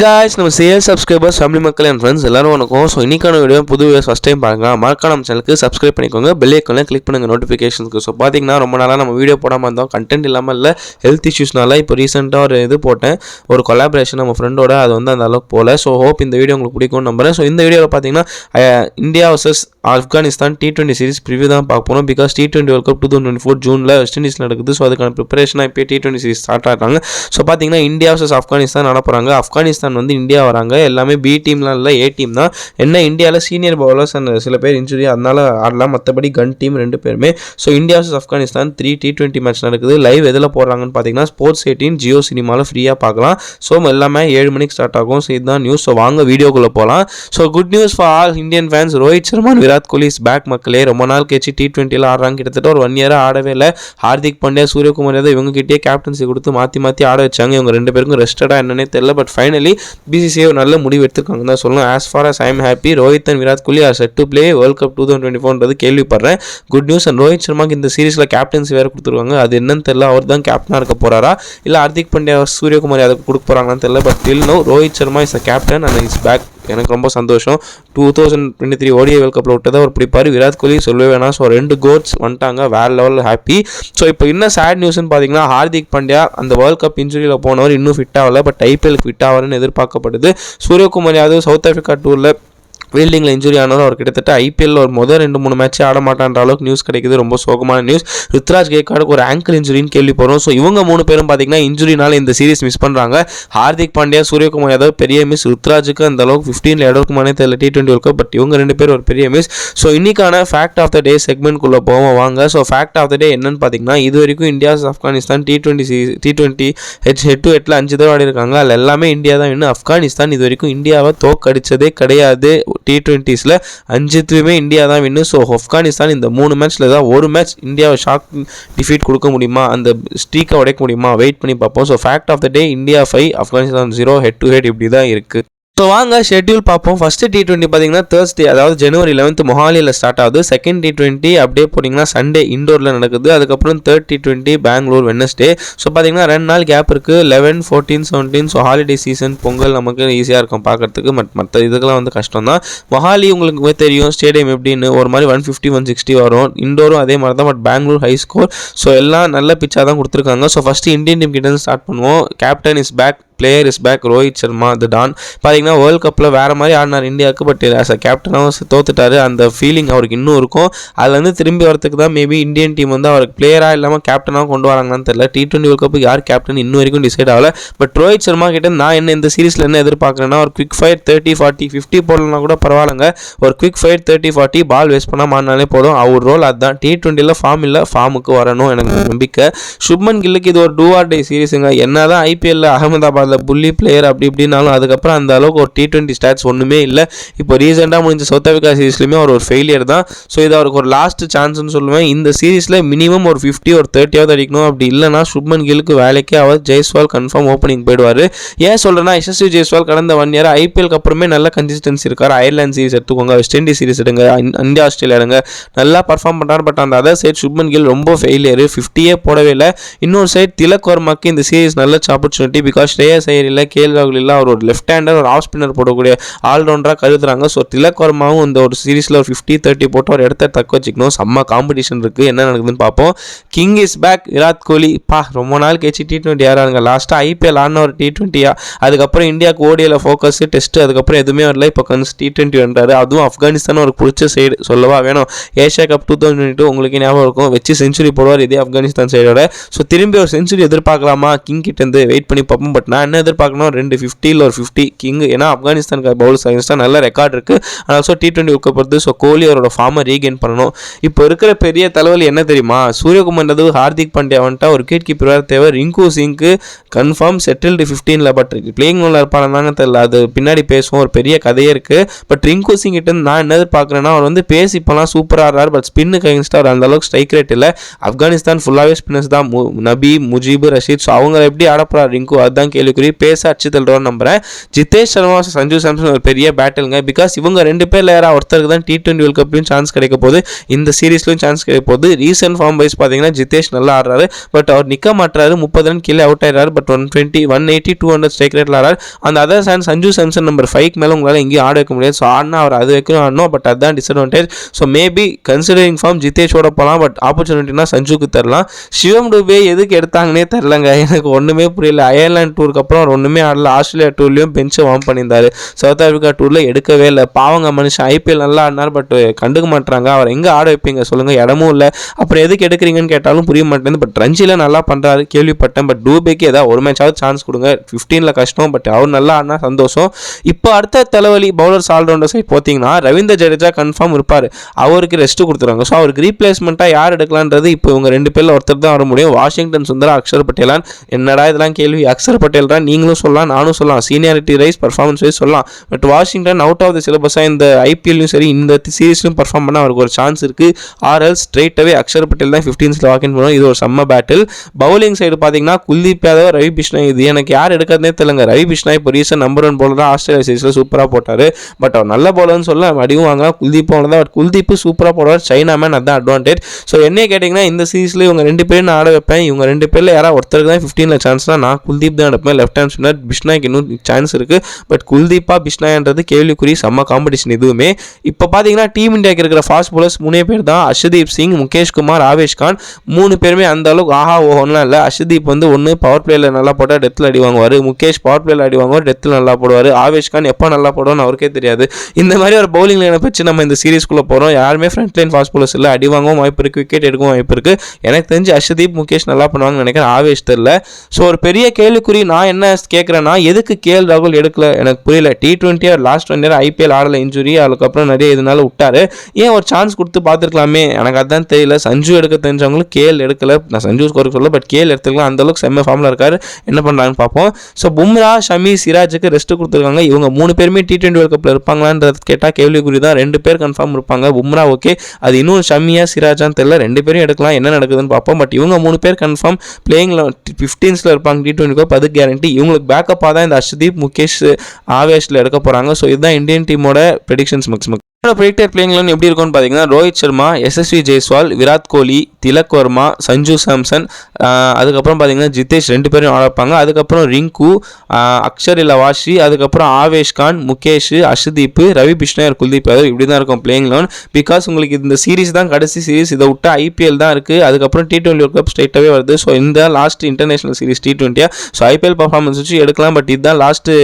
guys, நம்ம sale subscribers family மக்கள் and friends எல்லாரும் வணக்கம். ஸோ இன்னைக்கான வீடியோ புது வீடியோஸ் ஃபஸ்ட் டைம் பாருங்க, மறக்காம நம்ம சேனலுக்கு சப்ஸ்கிரைப் பண்ணிக்கோங்க, பெல் ஐக்கானை கிளிக் பண்ணுங்க நோட்டிஃபிகேஷனுக்கு. ஸோ பார்த்தீங்கன்னா ரொம்ப நாளாக நம்ம வீடியோ போடாமல் இருந்தோம், கண்டென்ட் இல்லாமல் இல்லை, ஹெல்த் இஷ்யூஸ்னால. இப்போ ரீசெண்டாக ஒரு இது போட்டேன், ஒரு கொலாபரேஷன் நம்ம ஃப்ரெண்டோட, அது வந்து அந்த அளவுக்கு போகல. ஸோ ஹோப் இந்த வீடியோ உங்களுக்கு பிடிக்கும்னு நம்புறேன். ஸோ இந்த வீடியோவில் பார்த்தீங்கன்னா India versus Afghanistan T20 series preview தான் பார்க்க போகிறோம். பிகாஸ் T20 வேர்ல்ட் கப் 2024 ஜூனில் வெஸ்ட் இண்டீஸில் நடக்குது. ஸோ அதுக்கான ப்ரிப்பரேஷனாக இப்போ T20 சீரிஸ் ஸ்டார்ட் ஆகிறாங்க. ஸோ பார்த்தீங்கன்னா இந்தியா வர்சஸ் ஆப்கானிஸ்தான் நடப்புறாங்க. ஆப்கானிஸ்தான் வந்து இந்தியா வராங்க, எல்லாமே பி டீம்லாம் இல்லை, ஏ டீம் தான். என்ன இந்தியாவில் சீனியர் பவுலர்ஸ் அண்ட் சில பேர் இன்ஜுரி, அதனால ஆடலாம். மற்றபடி கன் டீம் ரெண்டு பேருமே. So India versus Afghanistan 3 T20 match நடக்குது. லைவ் எதில் போடுறாங்கன்னு பார்த்தீங்கன்னா ஸ்போர்ட்ஸ் 18 ஜியோ சினிமாவில் ஃப்ரீயாக பார்க்கலாம். ஸோ எல்லாமே 7 மணிக்கு ஸ்டார்ட் ஆகும். ஸோ இதுதான் நியூஸ். ஸோ வாங்க வீடியோக்குள்ளே போகலாம். So good news for all Indian fans. Rohit Sharma, Virat Kohli is back மக்களே. ரொம்ப நாள் கழிச்சு T20 ஆடுறாங்க, கிட்டத்தட்ட ஒரு 1 இயராக ஆடவே இல்லை. ஹார்திக் பாண்டியா, சூரியகுமார் யாதவ் இவங்க கிட்டே கேப்டன்சி கொடுத்து மாற்றி ஆட வச்சாங்க. இவங்க ரெண்டு பேருக்கும் ரெஸ்டடாக என்னன்னே தெரியல. பட் ஃபைனலி BCCI நல்ல முடிவு எடுத்துருக்காங்க தான் சொல்லணும். As far as I am happy, Rohit and Virat Kohli are set to play world cup 2024 கேள்விப்படுறேன். Good news. அண்ட் ரோஹித் சர்மாக்கு இந்த சீரிஸில் கேப்டன்சி வேறு கொடுத்துருவாங்க. அது என்னன்னு தெரியல, அவர் தான் கேப்டனாக இருக்க போறாரா இல்லை ஹார்திக் பாண்டியா சூரியகுமார் யாதவ் கொடுக்க போறாங்கன்னு தெரியல. But till no Rohit Sharma is a captain and is back. எனக்கு ரொம்ப சந்தோஷம். 2023 ODI வேர்ல்ட் கப்பில் விட்டதை அவர் பிடிப்பார். விராட் கோலி சொல்லவே வேணாம். ஸோ 2 கோட்ஸ் வந்துட்டாங்க, வேறு லெவலில் ஹாப்பி. ஸோ இப்போ என்ன சேட் நியூஸ்ன்னு பார்த்தீங்கன்னா ஹார்திக் பாண்டியா அந்த வேர்ல்ட் கப் இன்ஜுரியில் போனவர் இன்னும் ஃபிட் ஆகலை. பட் IPL ஃபிட் ஆவார்னு எதிர்பார்க்கப்படுது. சூரியகுமார் யாதவ் சவுத் ஆஃப்ரிக்கா டூரில் ஃபீல்டிங்கில் இன்ஜுரி ஆனவர், அவர் கிட்டத்தட்ட IPL ஒரு முதல் 2-3 மேட்ச் ஆட மாட்டான்ற அளவுக்கு நியூஸ் கிடைக்குது. ரொம்ப சோகமான நியூஸ். ருத்ராஜ் கேக்வாடுக்கு ஒரு ஆங்கிள் இன்ஜுரின்னு கேள்விப்படுறோம். ஸோ இவங்க 3 பேரும் பார்த்தீங்கன்னா இன்ஜுரினால இந்த சீரிஸ் மிஸ் பண்ணுறாங்க. ஹார்திக் பாண்டியா, சூரியகுமார் யாதவ் பெரிய மிஸ். ருத்ராஜுக்கு அந்த அளவுக்கு 15 இடக்குமானே தெரியல T20 வேர்ல்ட் கப். பட் இவங்க 2 பேர் ஒரு பெரிய மிஸ். ஸோ இன்னைக்கான ஃபேக்ட் ஆஃப் த டே செக்மெண்ட்குள்ளே போவோம் வாங்க. So fact of the day என்னன்னு பார்த்தீங்கன்னா, இது வரைக்கும் India Afghanistan T20 head to ஹெட்டில் 5 தடவை ஆடி இருக்காங்க. அதில் எல்லாமே இந்தியா தான் இன்னும். ஆப்கானிஸ்தான் இது வரைக்கும் இந்தியாவை தோக்கடிச்சதே கிடையாது. T20ஸில் 5த்துமே இந்தியா தான் வின்னு. ஸோ ஆப்கானிஸ்தான் இந்த 3 மேட்ச்சில் தான் ஒரு மேட்ச் இந்தியாவை ஷாக் டிஃபீட் கொடுக்க முடியுமா, அந்த ஸ்ட்ரீக்கை உடைக்க முடியுமா, வெயிட் பண்ணி பார்ப்போம். So fact of the day India 5 Afghanistan 0 head to head இப்படி தான் இருக்குது. ஸோ வாங்க ஷெட்யூல் பார்ப்போம். ஃபஸ்ட்டு T20 பார்த்தீங்கன்னா Thursday, அதாவது January 11 மொஹாலியில் ஸ்டார்ட் ஆகுது. செகண்ட் T20 அப்படியே போட்டிங்கன்னா சண்டே இண்டோரில் நடக்குது. அதுக்கப்புறம் third T20 Bangalore Wednesday. So பார்த்தீங்கன்னா 2 நாள் கேப் இருக்குது, 11, 14, 17. ஸோ ஹாலிடே சீசன், பொங்கல் நமக்கு ஈஸியாக இருக்கும் பார்க்குறதுக்கு. மற்ற இதுக்கெல்லாம் வந்து கஷ்டம் தான். மொஹாலி உங்களுக்கு தெரியும் ஸ்டேடியம் எப்படின்னு, ஒரு மாதிரி 150, 160 வரும். இண்டோரும் அதே மாதிரி தான். But Bangalore high score. So எல்லாம் நல்ல பிச்சாக தான் கொடுத்துருக்காங்க. ஸோ ஃபஸ்ட்டு இந்தியன் டீம் கிட்ட ஸ்டார்ட் பண்ணுவோம். Captain is back, player is back, Rohit Sharma the don. பார்த்தீங்கன்னா வேர்ல்ட் கப்பில் வேறு மாதிரி ஆடினார் இந்தியாவுக்கு. பட் ஆஸ் அ கேப்டனாகவும் தோத்துட்டாரு. அந்த ஃபீலிங் அவருக்கு இன்னும் இருக்கும். அதுலேருந்து திரும்பி வரதுக்கு தான் மேபி இந்தியன் டீம் வந்து அவருக்கு பிளேயராக இல்லாமல் கேப்டனாகவும் கொண்டு வராங்கன்னு தெரியல. T20 வேர்ல்ட் கப்புக்கு யார் கேப்டன் இன்னும் வரைக்கும் டிசைட் ஆகல. பட் ரோஹித் சர்மா கிட்ட நான் என்ன இந்த சீரிஸில் என்ன எதிர்பார்க்குறேன்னா, ஒரு குவிக் ஃபயர் 30, 40, 50 போடலன்னா கூட பரவாயில்லைங்க. ஒரு குவிக் ஃபயர் 30, 40 பால் வேஸ்ட் பண்ணால் மாறினாலே போதும். அவர் ரோல் அதுதான். T20ல் ஃபார்ம் இல்லை, ஃபார்முக்கு வரணும் எனக்கு நம்பிக்கை. சுப்மன் கில்லுக்கு இது ஒரு டூ ஆர் டே சீரிஸுங்க. என்னதான் IPL அகமதாபாத் புள்ளி பிளேயர் அப்படி இப்படின்னாலும் அதுக்கப்புறம் அந்த அளவுக்கு ஒரு T20 ஸ்டாட்ஸ் ஒன்றுமே இல்லை. இப்போ ரீசெண்டாக முடிஞ்ச சவுத் ஆஃப்ரிக்கா சீரிஸ்லையுமே அவர் ஒரு ஃபெயிலியர் தான். ஸோ இது அவருக்கு ஒரு லாஸ்ட் சான்ஸ்னு சொல்லுவேன். இந்த சீரிஸில் மினிமம் ஒரு 50 ஒரு 30 அடிக்கணும். அப்படி இல்லைனா சுப்மன் கில்லுக்கு வேலைக்கே அவர் ஜெய்ஸ்வால் கன்ஃபார்ம் ஓப்பனிங் போயிடுவார். ஏன் சொல்கிறேன்னா, யசஸ்வி ஜெய்ஸ்வால் கடந்த 1 இயர் IPLக்கு அப்புறமே நல்ல கன்சிஸ்டன்சி இருக்கார். அயர்லாந்து சீரிஸ் எடுத்துக்கோங்க, வெஸ்ட் இண்டீஸ் சீரிஸ் எடுங்க, இந்தியா ஆஸ்திரேலியா எடுங்க, நல்லா பர்ஃபார்ம் பண்ணுறாரு. பட் அந்த அதர் சைட் சுப்மன் கில் ரொம்ப ஃபெயிலியர், 50 போடவே இல்லை. இன்னொரு சைட் திலக் வர்மாக்கு இந்த சீரிஸ் நல்ல ஆப்பர்ச்சுனிட்டி. பிகாஸ் ஸ்ரேயஸ் ஐயர் இல்லை, KL ராகுல் இல்லை, அவர் ஒரு லெஃப்ட் ஹேண்டர், ஒரு ஆஃப் ஸ்பின்னர் போடக்கூடிய ஆல்ரவுண்டராக கருதுறாங்க. ஸோ திலக் வர்மாவும் இந்த ஒரு சீரிஸில் ஒரு 50, 30 போட்டு ஒரு இடத்த தக்க வச்சுக்கணும். செம்ம காம்படிஷன் இருக்குது, என்ன நடக்குதுன்னு பார்ப்போம். King is back, Virat Kohli. ரொம்ப நாள் கழிச்சு T20 ஆறாங்க. லாஸ்ட்டாக IPL ஆடின ஒரு T20, அதுக்கப்புறம் இந்தியாவுக்கு ODIயில் ஃபோக்கஸ், டெஸ்ட், அதுக்கப்புறம் எதுவுமே வரல. இப்போ T20 வந்தார். அதுவும் ஆப்கானிஸ்தான் ஒரு பிடிச்ச சைடு சொல்லவா வேணும். ஏஷியா கப் 2022 உங்களுக்கு ஞாபகம் இருக்கும், வச்சு செஞ்சுரி போடுவார் இதே ஆப்கானிஸ்தான் சைடோட. ஸோ திரும்பி ஒரு செஞ்சுரி எதிர்பார்க்கலாமா கிங் கிட்டேருந்து, வெயிட் பண்ணி பார்ப்போம். பட் நான் என்ன எதிர்பார்க்கணும், 250 ஒரு 50 கிங். ஏன்னா ஆப்கானிஸ்தானுக்கு பவுலர்ஸ் அகேன்ஸ்டாக நல்ல ரெக்கார்ட் இருக்குது. ஆனால் T20 வேர்ல்ட் கப் ஸோ கோலி அவரோட ஃபார்மை ரீகெயின் பண்ணணும். இப்போ இருக்கிற பெரிய தலைவலி என்ன தெரியுமா, சூரியகுமார் யாதவ், ஹார்திக் பாண்டியா வந்துட்டா ஒரு விக்கெட் கீப்பர் வேறு தேவை. ரிங்கு சிங்க்கு கன்ஃபார்ம் செட்டில்டு 15ல். பட் பிளேயிங் ஒன்றில் இருப்பாங்க தெரியல, அது பின்னாடி பேசுவோம், ஒரு பெரிய கதையே இருக்குது. பட் ரிங்கு சிங் கிட்ட நான் என்ன எதிர்பார்க்குறேன்னா, அவர் வந்து பேசி இப்போலாம் சூப்பராக ஆடுறாரு. பட் ஸ்பின்னுக்கு அகேன்ஸ்டாக அவர் அந்த அளவுக்கு ஸ்ட்ரைக் ரேட் இல்லை. ஆப்கானிஸ்தான் ஃபுல்லாகவே ஸ்பின்னர்ஸ் தான், நபி, முஜீபு, ரஷீத். ஸோ அவங்க எப்படி ஆடப்போறாரு ரிங்கு, அதுதான் கேள்வி. கேள்விக்குறி, பேச அடிச்சு தள்ளுறோம்னு நம்புறேன். ஜிதேஷ் சர்மா சஞ்சு சாம்சன் ஒரு பெரிய பேட்டிலுங்க. பிகாஸ் இவங்க 2 பேர்ல யாராவது ஒருத்தருக்கு தான் T20 வேர்ல்ட் கப்லையும் சான்ஸ் கிடைக்க போகுது, இந்த சீரீஸ்லையும் சான்ஸ் கிடைக்க போகுது. ரீசன்ட் ஃபார்ம் வைஸ் பார்த்தீங்கன்னா ஜிதேஷ் நல்லா ஆடுறாரு, பட் அவர் நிற்க மாட்டாரு. 30 ரன் கீழே அவுட் ஆயிடுறாரு. பட் 120, 180, 200 ஸ்ட்ரைக் ரேட்டில் ஆடுறாரு. அந்த அதர் சான் சஞ்சு சாம்சன் நம்பர் 5 மேலே உங்களால் எங்கேயும் ஆட வைக்க முடியாது. ஸோ ஆடினா அவர் அது வைக்கணும் ஆடணும், பட் அதுதான் disadvantage. So maybe considering form ஜிதேஷோட போகலாம், பட் ஆப்பர்ச்சுனிட்டினா சஞ்சுக்கு தரலாம். சிவம் டுபே எதுக்கு எடுத்தாங்கன்னே தெரிலங்க, எனக்கு ஒன்றுமே புரியல. அயர்லாந்து டூருக்கு அப்புறம் அவர் ஒன்றுமே ஆடல. ஆஸ்திரேலியா டூர்லையும் பெஞ்சை வார்ம் பண்ணியிருந்தார், சவுத் ஆஃப்ரிக்கா டூரில் எடுக்கவே இல்லை. பாவங்க மனுஷன். ஐபிஎல் நல்லா ஆடினார், பட் கண்டுக்க மாட்டாங்க. அவர் எங்கே ஆட வைப்பீங்க சொல்லுங்கள், இடமும் இல்லை. அப்புறம் எதுக்கு எடுக்கிறீங்கன்னு கேட்டாலும் புரிய மாட்டேங்குது. பட் ரஞ்சியில் நல்லா பண்ணுறாரு கேள்விப்பட்டேன், பட் டூபேக்கு ஏதாவது ஒரு மேட்சாவது சான்ஸ் கொடுங்க. 15ல் கஷ்டம், பட் அவர் நல்லா ஆடினா சந்தோஷம். இப்போ அடுத்த தலைவலி பவுலர்ஸ் ஆல்ரவுண்டர் சைட் பார்த்தீங்கன்னா ரவீந்திர ஜடேஜா கன்ஃபார்ம் இருப்பார், அவருக்கு ரெஸ்ட் கொடுத்துருவாங்க. ஸோ அவருக்கு ரீப்ளேஸ்மெண்ட்டாக யார் எடுக்கலான்றது இப்போ இவங்க 2 பேரில் ஒருத்தர் தான் வர முடியும். வாஷிங்டன் சுந்தரா, அக்ஷர் பட்டேலான். என்னடா இதெல்லாம் கேள்வி, அக்ஷர் பட்டேல் தான் நீங்களும் சொல்லலாம், நானும் சொல்லலாம், சீனியாரிட்டி ரைஸ் பர்ஃபார்மன்ஸ் வைஸ் சொல்லலாம். But Washington out of the சிலபஸாக இந்த ஐபிஎல்லையும் சரி இந்த சீரீஸ்லையும் பர்ஃபார்ம் பண்ண அவருக்கு ஒரு சான்ஸ் இருக்குது. ஆர்எல் ஸ்ட்ரெயிட்டாகவே அக்ஷர் பட்டேல் தான் 15ஸில் வாக்கின் பண்ணுவோம். இது ஒரு செம்ம பேட்டில். பவுலிங் சைடு பார்த்தீங்கன்னா குல்தீப் யாதவ், ரவி பிஷ்னாய். இது எனக்கு யார் எடுக்கிறதே தெரியலங்க. ரவி பிஷ்னாய் இப்போ ரீசன் நம்பர் 1 பவுலராக ஆஸ்திரேலியா சீரீஸில் சூப்பராக போட்டார், பட் அவர் நல்ல பவுலர்னு சொல்ல அடிவும் வாங்க. குல்தீப் தான், பட் குல்தீப் சூப்பராக போடுவார். சைனா மேன், அதுதான் அட்வான்டேஜ். ஸோ என்ன கேட்டிங்கன்னா இந்த சீரீஸில் இவங்க 2 பேரும் நான் ஆட வைப்பேன். இவங்க 2 பேரில் யாராவது ஒருத்தருக்கு தான் 15ல் சான்ஸ்னா நான் குல்தீப் தான் எடுப்பேன். லெஃப்ட் ஹேண்ட் ஸ்பின்னர் பிஷ்னாய்க்கு இன்னும் சான்ஸ் இருக்குது, பட் குல்தீப்பா பிஷ்னாயன்றது கேள்விக்குறி. செம்ம காம்படிஷன் இதுவுமே. இப்போ பார்த்தீங்கன்னா டீம் இந்தியாவுக்கு இருக்கிற ஃபாஸ்ட் பவுலர்ஸ் 3 பேர் தான். அர்ஷதீப் சிங், முகேஷ் குமார், ஆவேஷ் கான். 3 பேருமே அந்த அளவுக்கு ஆஹா ஓஹோன்லாம் இல்லை. அர்ஷதீப் வந்து ஒன்று பவர் பிளேயில் நல்லா போட்டால் டெத்தில் அடி வாங்குவார், முகேஷ் பவர் பிளேயில் அடி வாங்குவார், டெத்தில் நல்லா போடுவார். ஆவேஷ் கான் எப்போ நல்லா போடுவான்னு அவருக்கே தெரியாது. இந்த மாதிரி ஒரு பவுலிங் லைனை வச்சு நம்ம இந்த சீரீஸ்குள்ளே போகிறோம். யாருமே ஃப்ரண்ட் லைன் ஃபாஸ்ட் பவுலர்ஸ் இல்லை, அடி வாங்கவும் வாய்ப்பு இருக்குது, விக்கெட் எடுக்கவும் வாய்ப்பு இருக்குது. எனக்கு தெரிஞ்சு அர்ஷதீப், முகேஷ் நல்லா பண்ணுவாங்கன்னு நினைக்கிறேன், ஆவேஷ் தெரியல. ஸோ ஒரு பெரிய கேள்விக்குறி. நான் என்ன கேட்குறேன்னா, எதுக்கு KL ராகுல் எடுக்கல எனக்கு புரியல. T20 லாஸ்ட் 1 இயர் ஐபிஎல் ஆடல, இன்ஜுரி, அதுக்கப்புறம் நிறைய இதனால விட்டாரு. ஏன் ஒரு சான்ஸ் கொடுத்து பார்த்துருக்கலாமே, எனக்கு அதுதான் தெரியல. சஞ்சு எடுக்க தெரிஞ்சவங்களும் KL எடுக்கல. நான் சஞ்சு ஸ்கோருக்கு சொல்ல, பட் KL எடுத்துக்கலாம். அந்தளவுக்கு செம்ம ஃபார்மில் இருக்காரு, என்ன பண்ணுறாங்கன்னு பார்ப்போம். ஸோ பும்ரா, ஷமி, சிராஜுக்கு ரெஸ்ட் கொடுத்துருக்காங்க. இவங்க 3 பேருமே T20 வேர்ல்ட் கப்பில் இருப்பாங்களான்றது கேட்டால் கேள்விக்குறி தான். 2 பேர் கன்ஃபார்ம் இருப்பாங்க. பும்ரா ஓகே, அது இன்னும் ஷமியா சிராஜான்னு தெரியல. 2 பேரும் எடுக்கலாம், என்ன நடக்குதுன்னு பார்ப்போம். பட் இவங்க 3 பேர் கன்ஃபார்ம் பிளேயிங்கில் 15ஸில் இருப்பாங்க T20 கப், அது கேரண்டி. இவங்களுக்கு பேக்கப்பாக தான் இந்த அர்ஷதீப், முகேஷ், ஆவேஷில் எடுக்க போகிறாங்க. ஸோ இதுதான் இந்தியன் டீமோட predictions maximum. Predicted playing eleven எப்படி இருக்கும்னு பார்த்தீங்கன்னா ரோஹித் சர்மா, SSV ஜெய்ஸ்வால், விராட் கோலி, திலக் வர்மா, சஞ்சு சாம்சன், அதுக்கப்புறம் பார்த்தீங்கன்னா ஜிதேஷ் 2 பேரும் ஆடப்பாங்க. அதுக்கப்புறம் ரிங்கு, அக்ஷர் லவாஷி, அதுக்கப்புறம் ஆவேஷ் கான், முகேஷ், அர்ஷதீப், ரவி பிஷ்னாய், குல்தீப் யாதவ். இப்படி தான் இருக்கும் பிளேயிங் லெவன். பிகாஸ் உங்களுக்கு இந்த சீரீஸ் தான் கடைசி சீரீஸ், இதை விட்டு IPL தான் இருக்குது. அதுக்கப்புறம் T20 வேர்ல்ட் கப் ஸ்ட்ரைட்டாகவே வருது. ஸோ இந்த last international series T20. So IPL performance வச்சு எடுக்கலாம், பட் இதுதான் லாஸ்ட்டு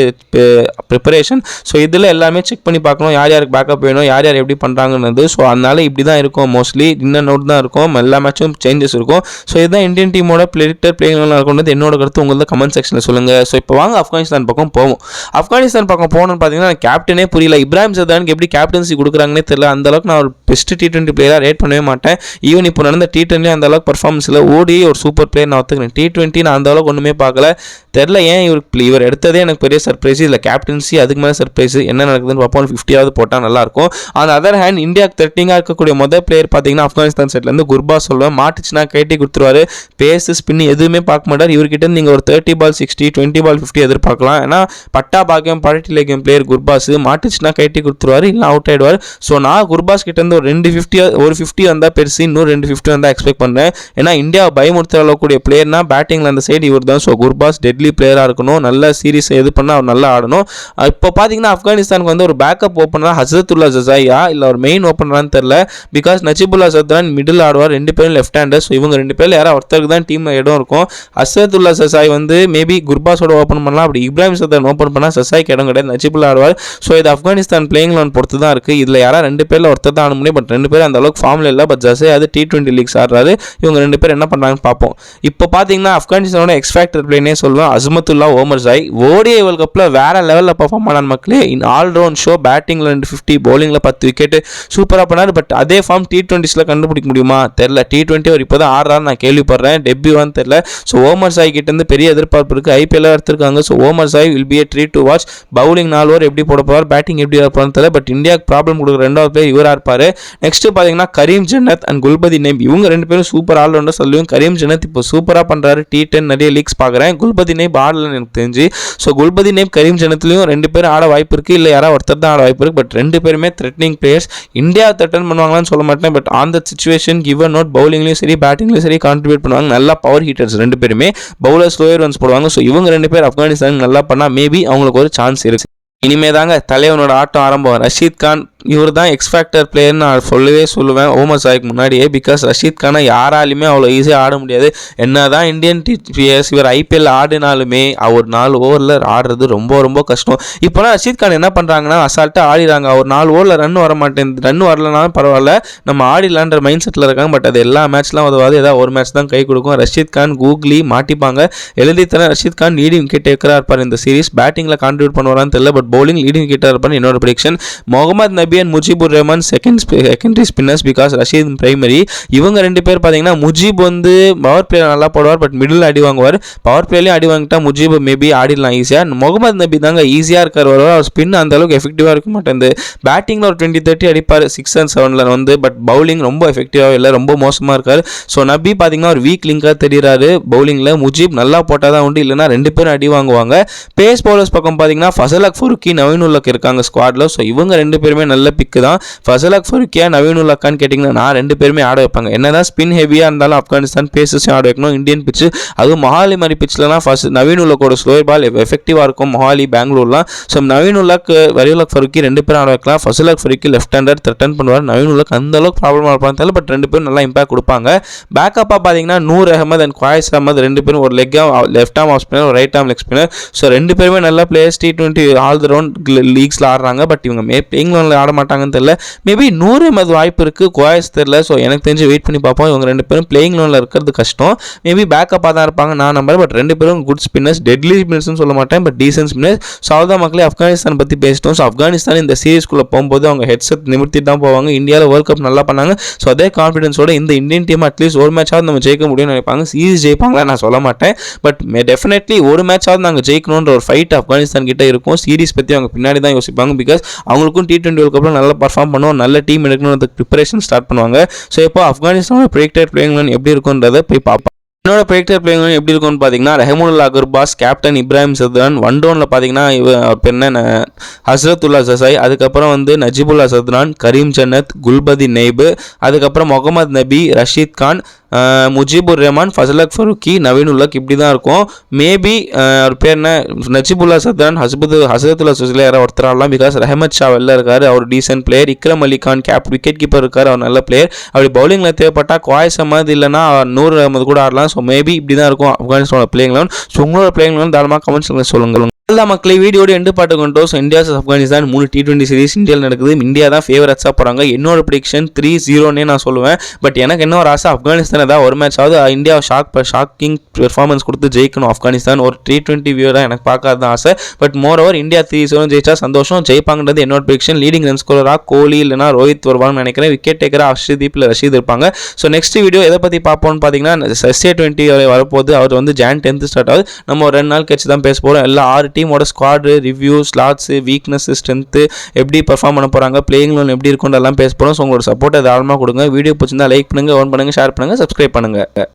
ப்ரிப்பரேஷன். ஸோ இதில் எல்லாமே செக் பண்ணி பார்க்கணும், யார் யாருக்கு பேக்கப் வேணும், யார் யார் எப்படி பண்ணுறாங்கன்னு. ஸோ அதனால இப்படி தான் இருக்கும், மோஸ்ட்லி இன்னும் நோட் தான் இருக்கும், எல்லா மேட்சும் சேஞ்சஸ் இருக்கும். ஸோ இதுதான் இந்தியன் டீமோட ப்ரெடிக்டட் பிளேயிங் லெவன் இருக்கும்ன்றது என்னோட கருத்து. உங்களுக்கு கமெண்ட் செக்ஷனில் சொல்லுங்கள். ஸோ இப்போ வாங்க ஆப்கானிஸ்தான் பக்கம் போவோம். ஆப்கானிஸ்தான் பக்கம் போகணும்னு பார்த்தீங்கன்னா கேப்டனே புரியல. இப்ராஹிம் ஜர்தானுக்கு எப்படி கேப்டன்சி கொடுக்குறாங்கன்னே தெரியல. அந்தளவுக்கு நான் ஒரு பெஸ்ட் T20 பிளேயராக ரேட் பண்ணவே மாட்டேன். ஈவன் இப்போ நடந்த T20 அந்த அளவுக்கு பர்ஃபார்மன்ஸ் இல்லை. ஓடி ஒரு சூப்பர் பிளேயர் நான் ஒத்துக்கிறேன். T20 நான் அந்த அளவுக்கு ஒன்றுமே பார்க்கல. தெரில ஏன் இவர் எடுத்ததே எனக்கு பெரிய சர்ப்ரைஸ். இல்லை கேப்டன்சி அதுக்கு மேலே சர்ப்ரைஸ். என்ன நடக்குதுன்னு பார்ப்போம். 50ஆவது போட்டால் நல்லாயிருக்கும். அந்த அதர் ஹேண்ட் இந்தியாவுக்கு த்ரெட்டிங்காக இருக்கக்கூடிய முதல் பிளேயர் பார்த்தீங்கன்னா ஆப்கானிஸ்தான் சைட்லேருந்து குர்பாஸ் சொல்லுவேன். மாட்டுச்சுன்னா கைட்டி கொடுத்துருவாரு. பேஸு ஸ்பின் எதுவுமே பார்க்க மாட்டார். இவர்கிட்ட நீங்கள் ஒரு 30 பால் 60, 20 பால் 50 எதிர்பார்க்கலாம். ஏன்னா பட்டா பாக்கியம் பழட்டி லேக்கியம் பிளேயர் குர்பாஸ். மாட்டுச்சுன்னா கைட்டி கொடுத்துருவாரு, இல்லை அவுட் ஆகிடுவார். ஸோ நான் குர்பாஸ் கிட்டேருந்து ஒரு 50 வந்தால் பெருசு, இன்னும் 50 வந்தால் எக்ஸ்பெக்ட் பண்ணேன். ஏன்னா இந்தியா பயமுறுத்த அளவுக்கூடிய பிளேயர்னா பேட்டிங்கில் அந்த சைடு இவர் தான். ஸோ குர்பாஸ் டெட்லி பிளேயராக இருக்கணும், நல்ல சீரீஸ் எது பண்ணால் அவர் நல்லா ஆடணும். இப்போ பார்த்தீங்கன்னா ஆப்கானிஸ்தானுக்கு வந்து ஒரு பேக்கப் ஓப்பனராக ஹசரத்துல்லா ஜசாயா இல்லை ஒரு மெயின் ஓப்பனரான்னு தெரில. பிகாஸ் நஜிபுல்லா சத்ரான் மிடில் ஆடுவார், 2 பேரும் லெஃப்ட் ஹேண்டர். ஸோ இவங்க 2 பேரில் யாராவது ஒருத்தருக்கு தான் டீமில் இடம் இருக்கும். ஹசரத்துல்லா ஜசாய் வந்து மேபி குர்பாஸோட ஓப்பன் பண்ணலாம். அப்படி இப்ராஹிம் சத்ரான் ஓப்பன் பண்ணால் சசாய்க்கு இடம் கிடையாது, நஜிபுல்லா ஆடுவார். ஸோ இது ஆப்கானிஸ்தான் பிளேயிங் லெவன் பொறுத்து தான் இருக்குது. இதில் யாராவது 2 பேரில் ஒருத்தர் தான் ஆட முடியும். பட் 2 பேர் அந்த அளவுக்கு ஃபார்மில் இல்லை. பட் ஜசாய் அது T20 லீக்ஸ் ஆடுறாரு. இவங்க 2 பேர் என்ன பண்ணுறாங்கன்னு பார்ப்போம். இப்போ பார்த்தீங்கன்னா ஆப்கானிஸ்தானோட எக்ஸ்பேக்டர் பிளேனே சொல்லுவேன் Azmatullah Omarzai. ODI world கப்பில் வேற லெவலில் பர்ஃபார்ம் பண்ணான் மக்களே. இன் ஆல் ரவுண்ட் ஷோ, பேட்டிங்கில் 250, பவுலிங்கில் பவுலிங்கில் 10 விக்கெட்டு சூப்பராக பண்ணார். பட் அதே ஃபார்ம் T20ஸில் கண்டுபிடிக்க முடியுமா தெரியல. T20 அவர் இப்போ தான் ஆடுறாரு நான் கேள்விப்படுறேன். டெபியூவான்னு தெரியல. ஸோ ஓமர் சாய் கிட்டேருந்து பெரிய எதிர்பார்ப்பு இருக்குது. IPL எடுத்திருக்காங்க. So Omarzai will be a treat to watch. Bowling 4 over எப்படி போட போவார், பேட்டிங் எப்படி இருப்பார்னு தெரியல. பட் இந்தியாவுக்கு ப்ராப்ளம் கொடுக்குற 2வது பிளேயர் இவராக இருப்பார். நெக்ஸ்ட் பார்த்தீங்கன்னா கரீம் ஜன்னத் அண்ட் குல்பதி நைப், இவங்க 2 பேரும் சூப்பர் ஆல்ரவுண்டர் சொல்லுவேன். கரீம் ஜன்னத் இப்போ சூப்பராக பண்ணுறாரு. T10 நிறைய லீக்ஸ் பார்க்குறேன். குல்பதி நைப் ஆடலன்னு எனக்கு தெரிஞ்சு. ஸோ குல்பதி நைப் கரீம் ஜன்னத்லையும் 2 பேரும் ஆட வாய்ப்பு இருக்குது. இல்லை யாராவது ஒருத்தர் தான் ஆட வாய்ப்பு இருக்குது. பட் 2 பேருமே த்ரெட்னிங் பிளேயர்ஸ். இந்தியா த்ரெட்டன் பண்ணுவாங்களான்னு சொல்ல மாட்டேன். But on the situation given note பவுலிங்லையும் சரி பேட்டிங்லையும் சரி கான்ட்ரிபியூட் பண்ணுவாங்க. நல்லா பவர் ஹீட்டர்ஸ் 2 பேருமே. பவுலர் ஸ்லோயர் ரன்ஸ் போடுவாங்க. ஸோ இவங்க 2 பேர் ஆப்கானிஸ்தான் நல்லா பண்ணால் மேபி அவங்களுக்கு ஒரு சான்ஸ் இருக்குது. இனிமே தாங்க தலைவனோட ஆட்டம் ஆரம்பம். ரஷீத் கான் இவர் தான் எக்ஸ்ஃபேக்டர் பிளேயர்னு நான் சொல்லுவேன் ஓமர் சாய்க்கு முன்னாடியே. பிகாஸ் ரஷீத் கானை யாராலுமே அவ்வளோ ஈஸியாக ஆட முடியாது. என்ன தான் இந்தியன் பிளேயர்ஸ் இவர் IPL ஆடினாலுமே அவர் 4 ஓவரில் ஆடுறது ரொம்ப ரொம்ப கஷ்டம். இப்போலாம் ரஷீத் கான் என்ன பண்ணுறாங்கன்னா அசால்ட்டாக ஆடிறாங்க. அவர் 4 ஓவரில் ரன் வர மாட்டேங்குது. ரன் வரலனாலும் பரவாயில்ல நம்ம ஆடிடலான்ற மைண்ட் செட்டில் இருக்காங்க. பட் அது எல்லா மேட்ச்லாம் உதவாது. ஏதாவது ஒரு மேட்ச் தான் கை கொடுக்கும். ரஷீத் கான் கூகுளி மாட்டிப்பாங்க. எழுதித்தர ரஷீத் கான் லீடிங் விக்கெட் டேக்கராக இருப்பார் இந்த சீரிஸ். பேட்டிங்கில் கான்ட்ரிபியூட் பண்ணுவாரான்னு தெரியல. பட் bowling leading wicket இருப்பான்னு என்னோட prediction. Mohammad Nabi and Mujeebur Rahman secondary spinners because Rashid primary. இவங்க 2 பேர் பார்த்தீங்கன்னா முஜிப் வந்து பவர் பிளேயர் நல்லா போடுவார். பட் மிடில் அடி வாங்குவார். பவர் பிளேலையும் அடி வாங்கிட்டா முஜிப் மேபி ஆடிடலாம் ஈஸியாக. முகமது நபி தாங்க ஈஸியாக இருக்கார். அவர் ஸ்பின் அந்த அளவுக்கு எஃபெக்டிவாக இருக்க மாட்டேங்குது. பேட்டிங்கில் ஒரு 20-30 அடிப்பார் 6 and 7 வந்து. பட் பவுலிங் ரொம்ப எஃபெக்டிவாக இல்லை, ரொம்ப மோசமாக இருக்கார். ஸோ நபி பார்த்தீங்கன்னா ஒரு வீக் லிங்காக தெரிகிறாரு பவுலிங்கில். முஜிப் நல்லா போட்டால் தான் உண்டு, இல்லைனா 2 பேரும் அடி வாங்குவாங்க. பேஸ் பவுலர்ஸ் பக்கம் பார்த்தீங்கன்னா ஃபசல் ஃபருக்கி நவீனுல்லக் இருக்காங்க ஸ்குவாடில். ஸோ இவங்க 2 பேருமே நல்ல பிக்கு தான். ஃபசல் ஃபருக்கியா நவீனுல்லக்கான்னு கேட்டிங்கன்னா நான் 2 பேருமே ஆட வைப்பாங்க. என்னதான் ஸ்பின் ஹெவியாக இருந்தாலும் ஆப்கானிஸ்தான் பேஸஸையும் ஆட வைக்கணும். இந்தியன் பிச்சு அதுவும் மொஹாலி மாதிரி பிச்சில்னா நவீனுல்லக்கோட ஸ்லோயர் பால் எஃபெக்டிவாக இருக்கும். மொஹாலி பெங்களூர்லாம். ஸோ நவீனுல்லக் வரியுல்லக் ஃபருக்கி 2 பேரும் ஆட வைக்கலாம். Fazal Farooqi left hander threaten பண்ணுவார். நவீனுல்லக் அந்த அளவுக்கு ப்ராப்ளமாக இருப்பாங்க தெரியல. பட் 2 பேரும் நல்லா இம்பாக்ட் கொடுப்பாங்க. பேக்கப்பாக பார்த்தீங்கன்னா நூர் அஹமத் அண்ட் குவாய்ஸ் அஹமத் 2 பேரும் ஒரு லெஃப்ட் ஆர்ம் ஆஃப் ஸ்பின்னர், ஒரு right arm leg spinner. So 2 பேருமே நல்ல players. T20 all the round லீக்ஸில் ஆடுறாங்க. பட் இவங்க பிளேயிங் லெவலில் ஆட மாட்டாங்கன்னு தெரியல. மேபி நூர் அஹமத் வாய்ப்பு இருக்குது, குவாய்ஸ் தெரியல. ஸோ எனக்கு தெரிஞ்சு வெயிட் பண்ணி பார்ப்போம். இவங்க 2 பேரும் பிளேயிங் லெவலில் இருக்கிறது கஷ்டம். மேபி பேக்கப்பாக தான் இருப்பாங்க நான் நம்புறேன். பட் 2 பேரும் குட் ஸ்பின்னர்ஸ், டெட்லி ஸ்பின்னர்ஸ்னு சொல்ல மாட்டேன், பட் டீசன்ட் ஸ்பின்னர்ஸ். ஸோ அவ்வளோதான் மக்களே, ஆப்கானிஸ்தான் பற்றி பேசிட்டோம். ஸோ ஆப்கானிஸ்தான் இந்த சீரீஸ்குள்ளே போகும்போது அவங்க ஹெட்செட் நிமிர்த்திட்டு தான் போவாங்க. இந்தியாவில் வேர்ல்ட் கப் நல்லா பண்ணாங்க. ஸோ அதே கான்ஃபிடன்ஸோட இந்த இந்தியன் டீம் அட்லீஸ்ட் ஒரு மேட்சாவது நம்ம ஜெயிக்க முடியும்னு நினைப்பாங்க. சீரீஸ் ஜெயிப்பாங்களா நான் சொல்ல மாட்டேன். பட் டெஃபினெட்லி ஒரு மேட்சாவது நாங்கள் ஜெயிக்கணுன்ற ஒரு ஃபைட் ஆப்கானிஸ்தான் கிட்ட இருக்கும். சீரீஸ் பற்றி அவங்க பின்னாடி தான் யோசிப்பாங்க. பிகாஸ் அவங்களுக்கும் T20 வேர்ல்ட் கப்பில் நல்லா பர்ஃபார்ம் பண்ணுவோம், நல்ல டீம் எடுக்கணும்னு ப்ரிப்பரேஷன் ஸ்டார்ட் பண்ணுவாங்க. ஸோ இப்போ ஆப்கானிஸ்தானோட ப்ரெடிக்டட் பிளேயிங் எப்படி இருக்குன்றதை போய் பார்ப்போம். என்னோட ப்ரெடிக்டட் பிளேயிங் எப்படி இருக்கும்னு பார்த்தீங்கன்னா ரஹமுல்லா அகர்பாஸ், கேப்டன் இப்ராஹிம் சத்ரான், 1 டவுனில் பார்த்தீங்கன்னா அவர் பேர் என்ன ஹஸ்ரத்துல்லா ஜசாய், அதுக்கப்புறம் வந்து நஜிபுல்லா சத்ரான், கரீம் ஜன்னத், குல்பதி நெய்பு, அதுக்கப்புறம் முகமது நபி, ரஷீத் கான், முஜிபுர் ரஹ்மான், ஃபசல் ஃபருக்கி, நவீனுல்லக் இப்படி தான் இருக்கும். மேபி அவர் பேர் என்ன நஜிபுல்லா சத்ரான், ஹசரத்துல்லா ஜசாய் யாராவது ஒருத்தர் ஆடலாம். பிகாஸ் ரஹமத் ஷா வெளில இருக்கார், அவர் decent player. இக்ரம் Ali Khan wicket keeper இருக்கார், அவர் நல்ல பிளேயர். அப்படி பவுலிங்கில் தேவைப்பட்டால் குவாய்ஸ் அஹமத் இல்லைனா நூர் அஹமத் கூட ஆடலாம். ஸோ மேபி இப்படி தான் இருக்கும் ஆப்கானிஸ்தானோட பிளேயிங் லெவன். ஸோ உங்களோட பிளேயிங் லெவன் தாராளமாக கமெண்ட்ஸ் சொல்லுங்கள். எல்லா மக்களே வீடியோட எண்டு பாட்டு கொண்டோம். So India Afghanistan 3 T20 series இந்தியாவில் நடக்குது. இந்தியா தான் ஃபேவரட்ஸாக போகிறாங்க. என்னோட ப்ரெடிக்ஷன் 3-0னே நான் சொல்லுவேன். பட் எனக்கு என்ன ஒரு ஆசை, ஆப்கானிஸ்தான் ஏதாவது ஒரு மேட்சாவது இந்தியா ஷாக்கிங் பெர்ஃபார்மன்ஸ் கொடுத்து ஜெயிக்கணும். ஆப்கானிஸ்தான் ஒரு T20 வியூராக எனக்கு பார்க்காத ஆசை. பட் மோர் ஓவர் இந்தியா 3-0 ஜெயிச்சா சந்தோஷம். ஜெயிப்பாங்கன்றது என்னோட ப்ரெடிக்ஷன். லீடிங் ரன் ஸ்கோரராக கோலி இல்லைனா ரோஹித் வருவாங்கன்னு நினைக்கிறேன். விக்கெட் டேக்கராக அர்ஷதீப் இல்லை ரஷீத் இருப்பாங்க. ஸோ நெக்ஸ்ட் வீடியோ எதை பற்றி பார்ப்போம்னு பார்த்தீங்கன்னா SA20 வரப்போது. அவர் வந்து Jan 10th ஸ்டார்ட் ஆகுது. நம்ம ஒரு 2 நாள் கழிச்சு தான் பேச போகிறோம். எல்லா 6 டீமோட squad review, slots, weakness, strength, எப்படி பர்ஃபார்ம் பண்ண போகிறாங்க, பிளேயிங் லோன் எப்படி இருக்குன்னு எல்லாம் பேச போகிறோம். ஸோ உங்களோட சப்போர்ட்டை தாராளமாக கொடுங்க. வீடியோ பிடிச்சிருந்தா லைக் பண்ணுங்கள், ஓன் பண்ணுங்கள், ஷேர் பண்ணுங்கள், சப்ஸ்கிரைப் பண்ணுங்கள்.